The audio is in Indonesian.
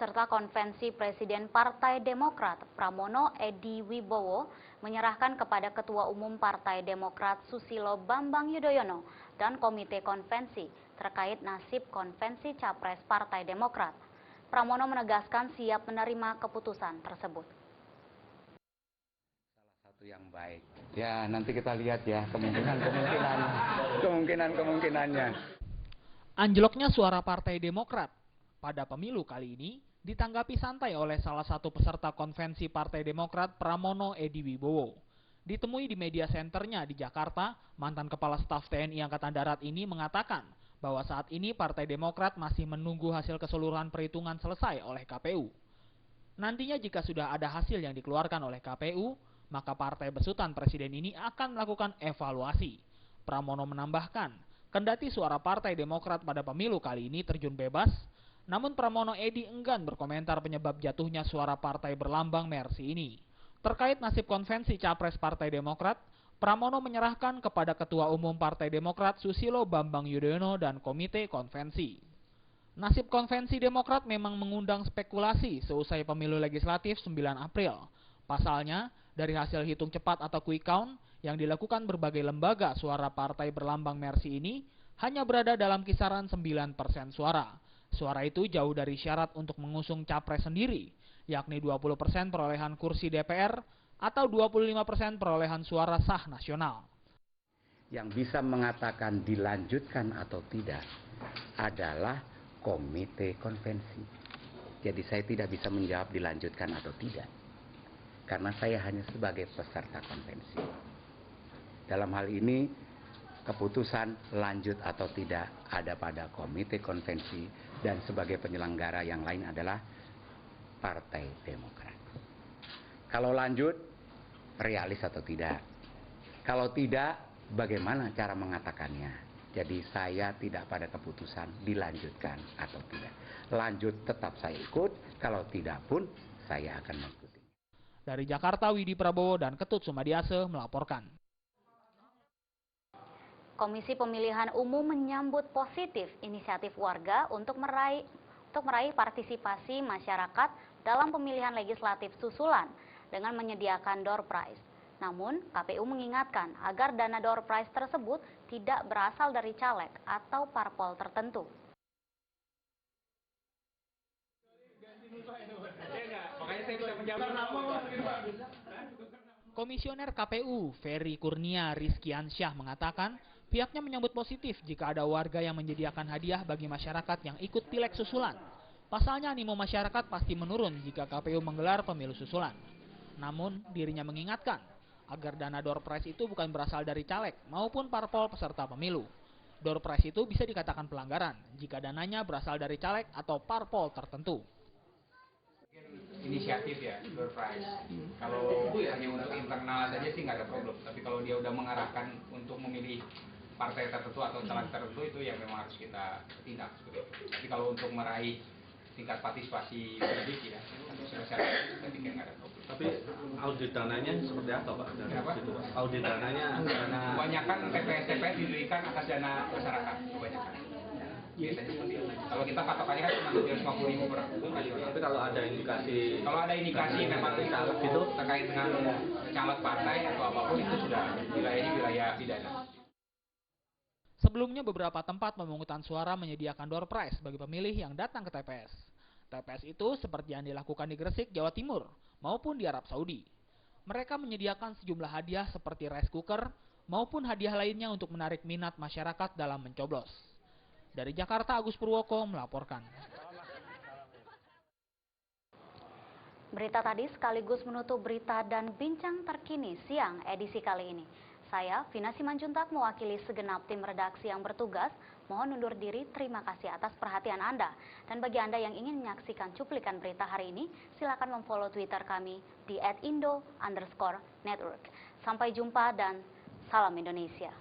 peserta konvensi Presiden Partai Demokrat Pramono Edi Wibowo menyerahkan kepada Ketua Umum Partai Demokrat Susilo Bambang Yudhoyono dan Komite Konvensi terkait nasib konvensi Capres Partai Demokrat. Pramono menegaskan siap menerima keputusan tersebut. Salah satu yang baik. Ya, nanti kita lihat ya kemungkinannya. Anjloknya suara Partai Demokrat pada pemilu kali ini ditanggapi santai oleh salah satu peserta konvensi Partai Demokrat Pramono Edi Wibowo. Ditemui di media centernya di Jakarta, mantan Kepala Staf TNI Angkatan Darat ini mengatakan bahwa saat ini Partai Demokrat masih menunggu hasil keseluruhan perhitungan selesai oleh KPU. Nantinya jika sudah ada hasil yang dikeluarkan oleh KPU, maka partai besutan presiden ini akan melakukan evaluasi. Pramono menambahkan, kendati suara Partai Demokrat pada pemilu kali ini terjun bebas, namun Pramono Edi enggan berkomentar penyebab jatuhnya suara partai berlambang Mercy ini. Terkait nasib konvensi Capres Partai Demokrat, Pramono menyerahkan kepada Ketua Umum Partai Demokrat Susilo Bambang Yudhoyono dan Komite Konvensi. Nasib konvensi Demokrat memang mengundang spekulasi seusai pemilu legislatif 9 April. Pasalnya, dari hasil hitung cepat atau quick count yang dilakukan berbagai lembaga suara partai berlambang Mercy ini hanya berada dalam kisaran 9% suara. Suara itu jauh dari syarat untuk mengusung capres sendiri, yakni 20% perolehan kursi DPR atau 25% perolehan suara sah nasional. Yang bisa mengatakan dilanjutkan atau tidak adalah Komite Konvensi. Jadi saya tidak bisa menjawab dilanjutkan atau tidak, karena saya hanya sebagai peserta konvensi. Dalam hal ini, keputusan lanjut atau tidak ada pada Komite Konvensi dan sebagai penyelenggara yang lain adalah Partai Demokrat. Kalau lanjut, realis atau tidak? Kalau tidak, bagaimana cara mengatakannya? Jadi saya tidak pada keputusan dilanjutkan atau tidak. Lanjut tetap saya ikut, kalau tidak pun saya akan mengikuti. Dari Jakarta, Widi Prabowo dan Ketut Sumadiase melaporkan. Komisi Pemilihan Umum menyambut positif inisiatif warga untuk meraih partisipasi masyarakat dalam pemilihan legislatif susulan dengan menyediakan door prize. Namun, KPU mengingatkan agar dana door prize tersebut tidak berasal dari caleg atau parpol tertentu. Komisioner KPU Ferry Kurnia Rizkiansyah mengatakan pihaknya menyambut positif jika ada warga yang menyediakan hadiah bagi masyarakat yang ikut pileg susulan. Pasalnya animo masyarakat pasti menurun jika KPU menggelar pemilu susulan. Namun dirinya mengingatkan agar dana door prize itu bukan berasal dari caleg maupun parpol peserta pemilu. Door prize itu bisa dikatakan pelanggaran jika dananya berasal dari caleg atau parpol tertentu. Inisiatif ya, door prize. Kalau hanya untuk internal saja sih nggak ada problem. Tapi kalau dia udah mengarahkan untuk memilih partai tertentu atau caleg tertentu, itu yang memang harus kita tindak seperti itu. Tapi kalau untuk meraih tingkat partisipasi publik ya, untuk masyarakat, saya pikir nggak ada problem. Tapi audit dananya seperti apa Pak? Kenapa? Audit dananya dana... Kebanyakan TPS didirikan atas dana masyarakat, kebanyakan. Biasanya seperti itu. Kalau kita patokannya kan cuma 750.000 per kali. Tapi kalau ada indikasi memang caleg gitu terkait dengan caleg partai atau apapun, itu sudah wilayahnya wilayah pidana. Sebelumnya beberapa tempat pemungutan suara menyediakan door prize bagi pemilih yang datang ke TPS. TPS itu seperti yang dilakukan di Gresik, Jawa Timur maupun di Arab Saudi. Mereka menyediakan sejumlah hadiah seperti rice cooker maupun hadiah lainnya untuk menarik minat masyarakat dalam mencoblos. Dari Jakarta, Agus Purwoko melaporkan. Berita tadi sekaligus menutup berita dan bincang terkini siang edisi kali ini. Saya, Vina Simanjuntak, mewakili segenap tim redaksi yang bertugas. Mohon undur diri, terima kasih atas perhatian Anda. Dan bagi Anda yang ingin menyaksikan cuplikan berita hari ini, silakan memfollow Twitter kami di @indo_network. Sampai jumpa dan salam Indonesia.